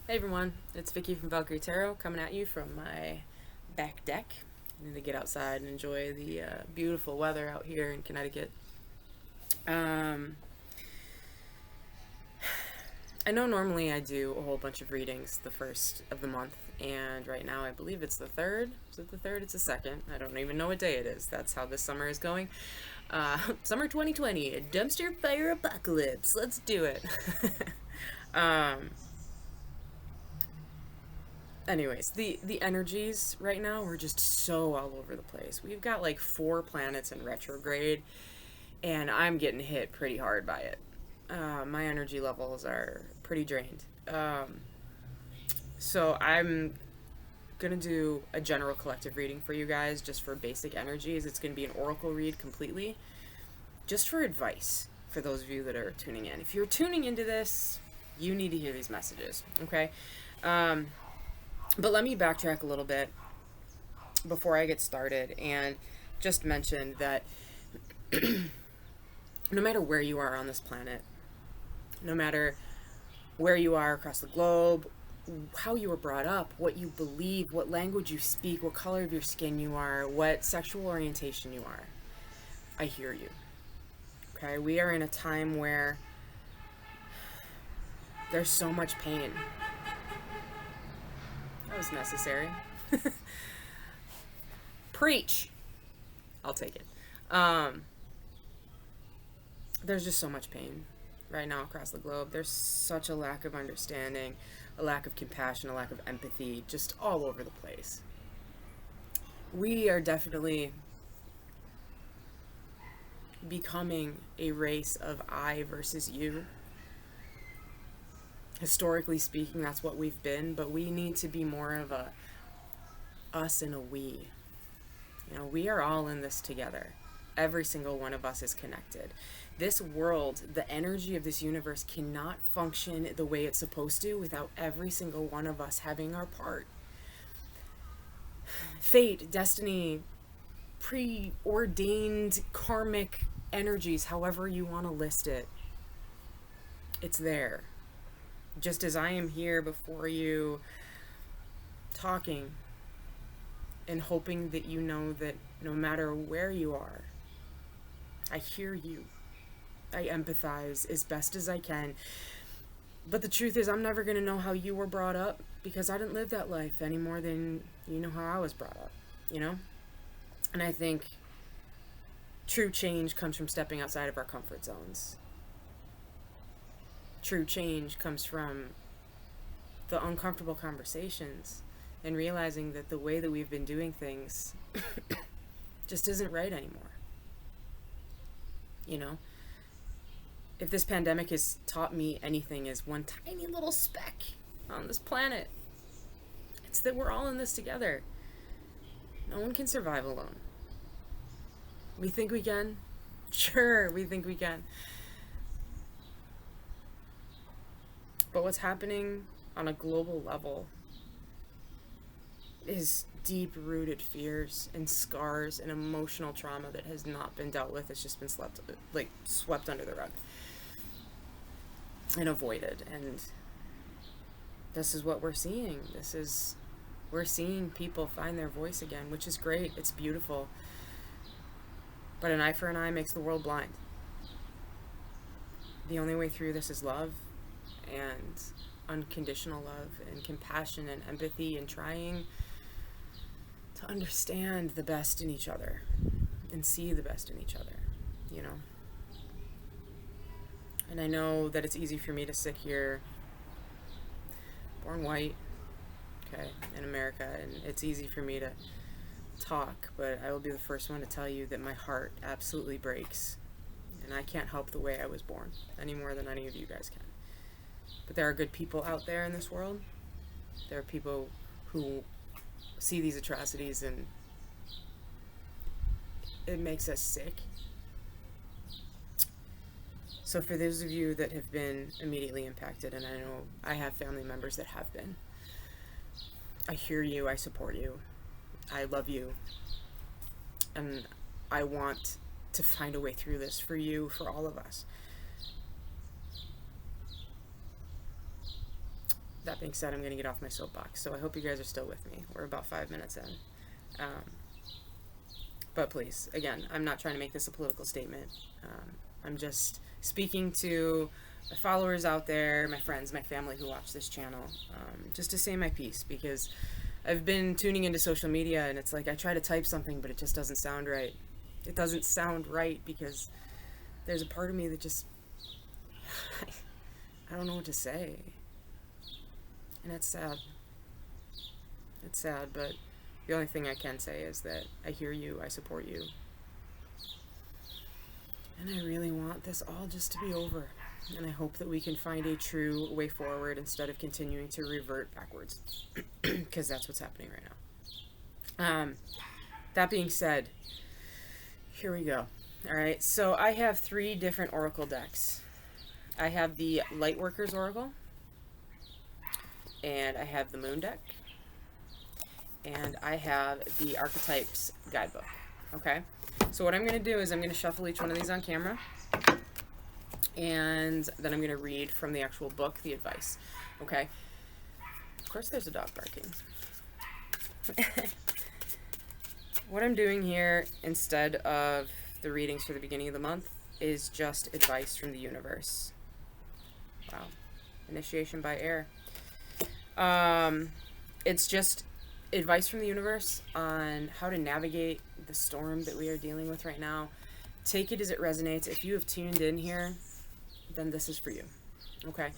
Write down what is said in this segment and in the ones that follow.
Hey everyone, it's Vicky from Valkyrie Tarot coming at you from my back deck. I need to get outside and enjoy the beautiful weather out here in Connecticut. Um, I know normally I do a whole bunch of readings the first of the month, and right now I believe it's the third. Is it the third? It's the second. I don't even know what day it is. That's how this summer is going. Summer 2020, dumpster fire apocalypse. Let's do it. um, Anyways, the energies right now are just so all over the place. We've got like 4 planets in retrograde, and I'm getting hit pretty hard by it. My energy levels are pretty drained. So I'm gonna do a general collective reading for you guys just for basic energies. It's gonna be an oracle read completely, just for advice for those of you that are tuning in. If you're tuning into this, you need to hear these messages, okay? Um, but let me backtrack a little bit before I get started and just mention that no matter where you are on this planet, no matter where you are across the globe, how you were brought up, what you believe, what language you speak, what color of your skin you are, what sexual orientation you are, I hear you. Okay? We are in a time where there's so much pain. That was necessary. Preach! I'll take it. Um, there's just so much pain right now across the globe. There's such a lack of understanding, a lack of compassion, a lack of empathy, just all over the place. We are definitely becoming a race of I versus you. Historically speaking, that's what we've been, but we need to be more of a us and a we. You know, we are all in this together. Every single one of us is connected. This world, the energy of this universe cannot function the way it's supposed to without every single one of us having our part. Fate, destiny, preordained karmic energies, however you want to list it, it's there. Just as I am here before you talking and hoping that you know that no matter where you are, I hear you. I empathize as best as I can. But the truth is, I'm never going to know how you were brought up because I didn't live that life any more than you know how I was brought up, you know? And I think true change comes from stepping outside of our comfort zones. True change comes from the uncomfortable conversations and realizing that the way that we've been doing things just isn't right anymore. You know? If this pandemic has taught me anything as one tiny little speck on this planet, it's that we're all in this together. No one can survive alone. We think we can? Sure, we think we can. But what's happening on a global level is deep-rooted fears and scars and emotional trauma that has not been dealt with. It's just been swept under the rug and avoided. And this is what we're seeing. We're seeing people find their voice again, which is great. It's beautiful. But an eye for an eye makes the world blind. The only way through this is love and unconditional love and compassion and empathy and trying to understand the best in each other and see the best in each other, you know. And I know that it's easy for me to sit here, born white, okay, in America, and it's easy for me to talk, but I will be the first one to tell you that my heart absolutely breaks, and I can't help the way I was born any more than any of you guys can. But there are good people out there in this world. There are people who see these atrocities and it makes us sick. So for those of you that have been immediately impacted, and I know I have family members that have been, I hear you, I support you, I love you, and I want to find a way through this for you, for all of us. that being said, I'm going to get off my soapbox. So I hope you guys are still with me. We're about 5 minutes in. But please, again, I'm not trying to make this a political statement. I'm just speaking to my followers out there, my friends, my family who watch this channel, just to say my piece, because I've been tuning into social media and it's like I try to type something, but it just doesn't sound right. It doesn't sound right because there's a part of me that just, I don't know what to say. And it's sad. It's sad, but the only thing I can say is that I hear you, I support you. And I really want this all just to be over. And I hope that we can find a true way forward instead of continuing to revert backwards. Because that's what's happening right now. That being said, here we go. Alright, so I have 3 different oracle decks. I have the Lightworkers Oracle. And I have the Moon deck. And I have the Archetypes guidebook. Okay? So what I'm going to do is I'm going to shuffle each one of these on camera. And then I'm going to read from the actual book the advice. Okay? Of course there's a dog barking. What I'm doing here, instead of the readings for the beginning of the month, is just advice from the universe. Wow. Initiation by air. It's just advice from the universe on how to navigate the storm that we are dealing with right now. Take it as it resonates. If you have tuned in here, then this is for you. Okay?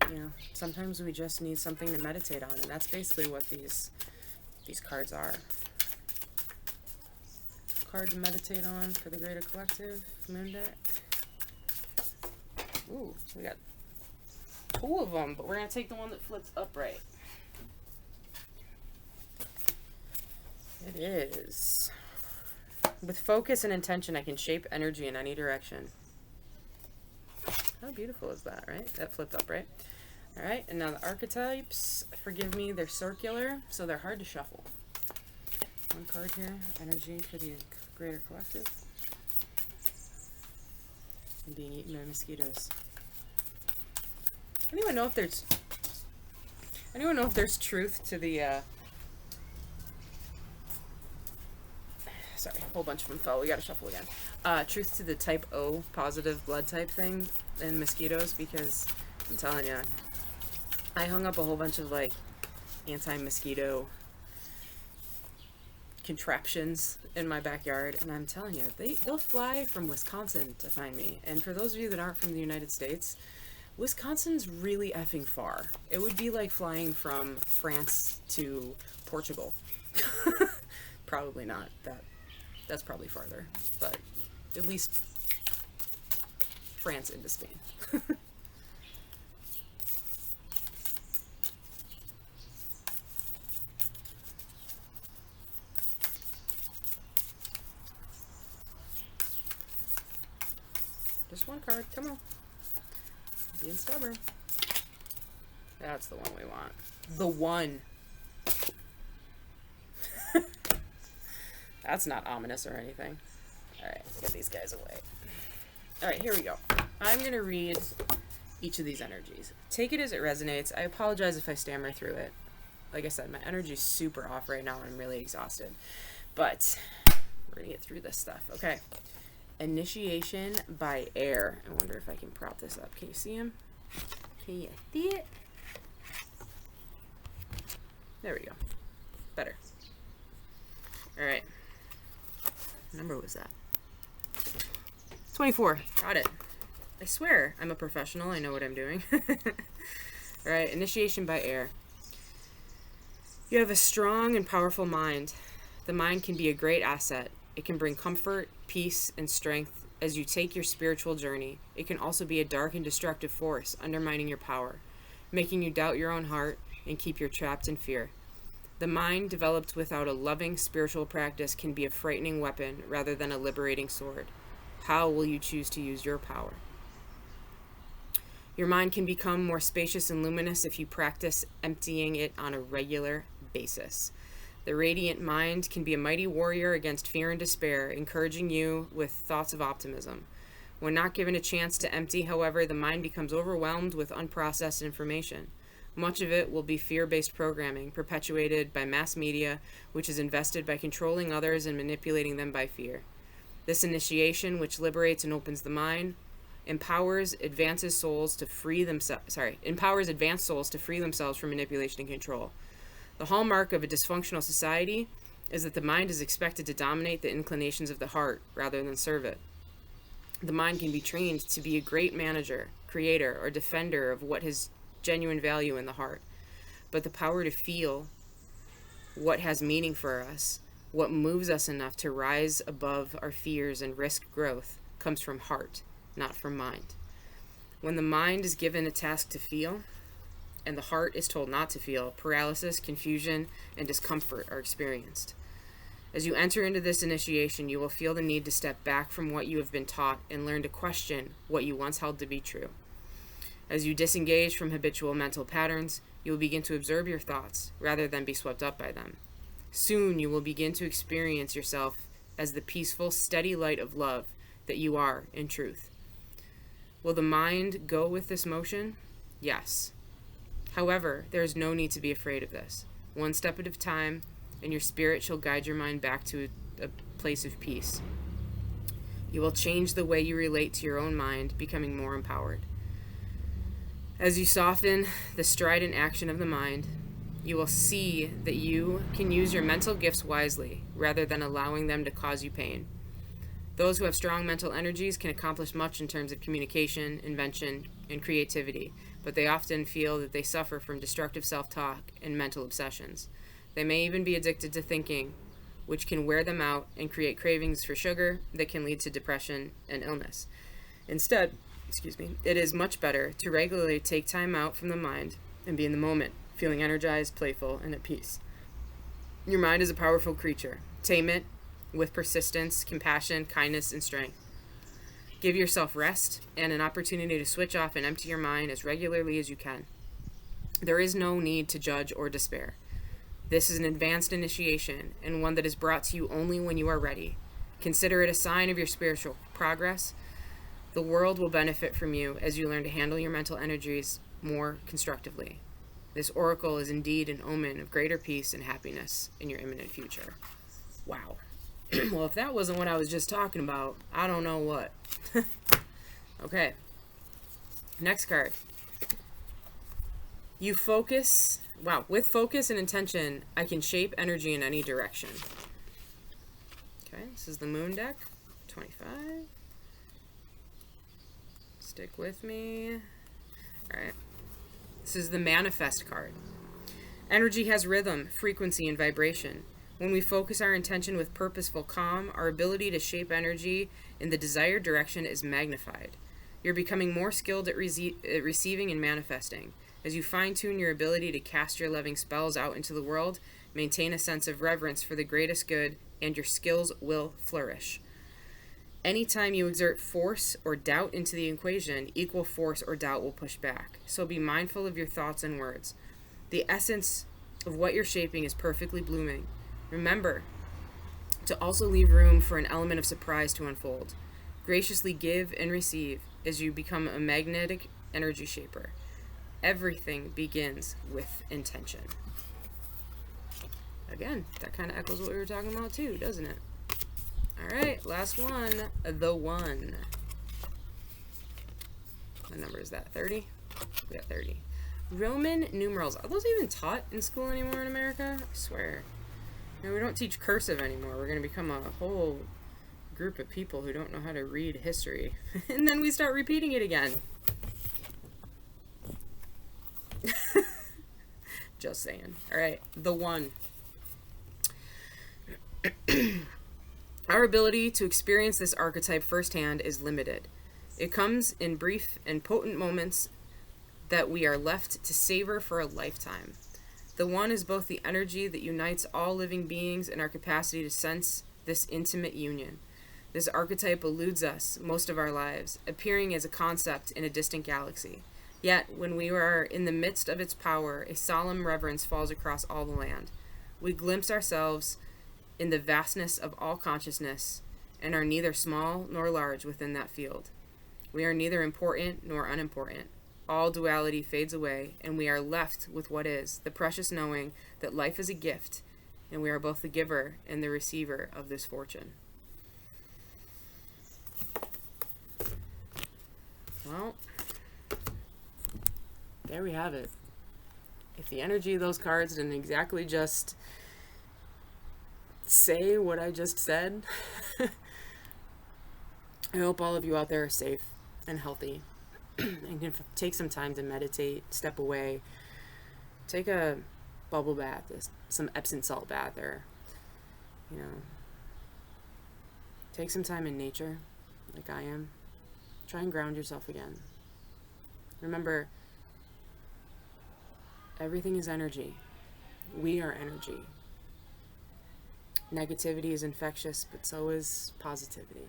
You know, sometimes we just need something to meditate on, and that's basically what these cards are. Card to meditate on for the greater collective. Moon deck. Ooh, we got 2 of them, but we're going to take the one that flips upright. It is. With focus and intention, I can shape energy in any direction. How beautiful is that, right? That flipped upright. Alright, and now the archetypes, forgive me, they're circular, so they're hard to shuffle. One card here, energy for the greater collective. And being eaten by mosquitoes. Anyone know if there's truth to the sorry, a whole bunch of them fell. We gotta shuffle again. Truth to the type O positive blood type thing in mosquitoes, because I'm telling you, I hung up a whole bunch of like anti-mosquito contraptions in my backyard, and I'm telling you, they'll fly from Wisconsin to find me. And for those of you that aren't from the United States, Wisconsin's really effing far. It would be like flying from France to Portugal. Probably not. That's probably farther, but at least France into Spain. Just one card, come on. Being stubborn. That's the one we want. The one. That's not ominous or anything. Alright, get these guys away. Alright, here we go. I'm going to read each of these energies. Take it as it resonates. I apologize if I stammer through it. Like I said, my energy's super off right now and I'm really exhausted. But we're going to get through this stuff. Okay. Initiation by air. I wonder if I can prop this up. Can you see him? Can you see it? There we go. Better. Alright. What number was that? 24. Got it. I swear I'm a professional. I know what I'm doing. Alright. Initiation by air. You have a strong and powerful mind. The mind can be a great asset. It can bring comfort, peace, and strength as you take your spiritual journey. It can also be a dark and destructive force, undermining your power, making you doubt your own heart and keep you trapped in fear. The mind, developed without a loving spiritual practice, can be a frightening weapon rather than a liberating sword. How will you choose to use your power? Your mind can become more spacious and luminous if you practice emptying it on a regular basis. The radiant mind can be a mighty warrior against fear and despair, encouraging you with thoughts of optimism. When not given a chance to empty, however, the mind becomes overwhelmed with unprocessed information. Much of it will be fear-based programming perpetuated by mass media, which is invested by controlling others and manipulating them by fear. This initiation, which liberates and opens the mind, empowers advanced souls to free themselves from manipulation and control. The hallmark of a dysfunctional society is that the mind is expected to dominate the inclinations of the heart rather than serve it. The mind can be trained to be a great manager, creator, or defender of what has genuine value in the heart. But the power to feel what has meaning for us, what moves us enough to rise above our fears and risk growth, comes from heart, not from mind. When the mind is given a task to feel, and the heart is told not to feel, paralysis, confusion, and discomfort are experienced. As you enter into this initiation, you will feel the need to step back from what you have been taught and learn to question what you once held to be true. As you disengage from habitual mental patterns, you will begin to observe your thoughts rather than be swept up by them. Soon you will begin to experience yourself as the peaceful, steady light of love that you are in truth. Will the mind go with this motion? Yes. However, there is no need to be afraid of this. One step at a time, and your spirit shall guide your mind back to a place of peace. You will change the way you relate to your own mind, becoming more empowered. As you soften the strident action of the mind, you will see that you can use your mental gifts wisely, rather than allowing them to cause you pain. Those who have strong mental energies can accomplish much in terms of communication, invention, and creativity, but they often feel that they suffer from destructive self-talk and mental obsessions. They may even be addicted to thinking, which can wear them out and create cravings for sugar that can lead to depression and illness. Instead, it is much better to regularly take time out from the mind and be in the moment, feeling energized, playful, and at peace. Your mind is a powerful creature. Tame it with persistence, compassion, kindness, and strength. Give yourself rest and an opportunity to switch off and empty your mind as regularly as you can. There is no need to judge or despair. This is an advanced initiation, and one that is brought to you only when you are ready. Consider it a sign of your spiritual progress. The world will benefit from you as you learn to handle your mental energies more constructively. This oracle is indeed an omen of greater peace and happiness in your imminent future. Wow. Well, if that wasn't what I was just talking about, I don't know what. Okay. Next card. You focus. Wow. With focus and intention, I can shape energy in any direction. Okay. This is the moon deck. 25. Stick with me. All right. This is the manifest card. Energy has rhythm, frequency, and vibration. When we focus our intention with purposeful calm, our ability to shape energy in the desired direction is magnified. You're becoming more skilled at receiving and manifesting. As you fine-tune your ability to cast your loving spells out into the world, maintain a sense of reverence for the greatest good, and your skills will flourish. Anytime you exert force or doubt into the equation, equal force or doubt will push back. So be mindful of your thoughts and words. The essence of what you're shaping is perfectly blooming. Remember to also leave room for an element of surprise to unfold. Graciously give and receive as you become a magnetic energy shaper. Everything begins with intention. Again, that kind of echoes what we were talking about too, doesn't it? All right, last one, the one. What number is that, 30? We got 30. Roman numerals. Are those even taught in school anymore in America? I swear. No, we don't teach cursive anymore. We're going to become a whole group of people who don't know how to read history. And then we start repeating it again. Just saying. All right, the one. Our ability to experience this archetype firsthand is limited. It comes in brief and potent moments that we are left to savor for a lifetime. The one is both the energy that unites all living beings and our capacity to sense this intimate union. This archetype eludes us most of our lives, appearing as a concept in a distant galaxy. Yet, when we are in the midst of its power, a solemn reverence falls across all the land. We glimpse ourselves in the vastness of all consciousness and are neither small nor large within that field. We are neither important nor unimportant. All duality fades away, and we are left with what is, the precious knowing that life is a gift, and we are both the giver and the receiver of this fortune. Well, there we have it. If the energy of those cards didn't exactly just say what I just said, I hope all of you out there are safe and healthy and can take some time to meditate, step away, take a bubble bath, some Epsom salt bath, or, take some time in nature like I am. Try and ground yourself again. Remember, everything is energy. We are energy. Negativity is infectious, but so is positivity.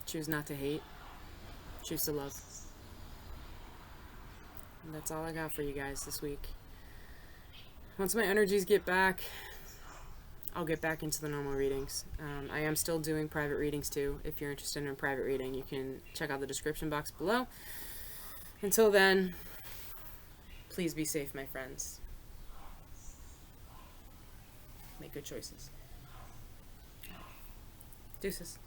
Choose not to hate. Choose to love. And that's all I got for you guys this week. Once my energies get back, I'll get back into the normal readings. I am still doing private readings too. If you're interested in a private reading, you can check out the description box below. Until then, please be safe, my friends. Make good choices. Deuces.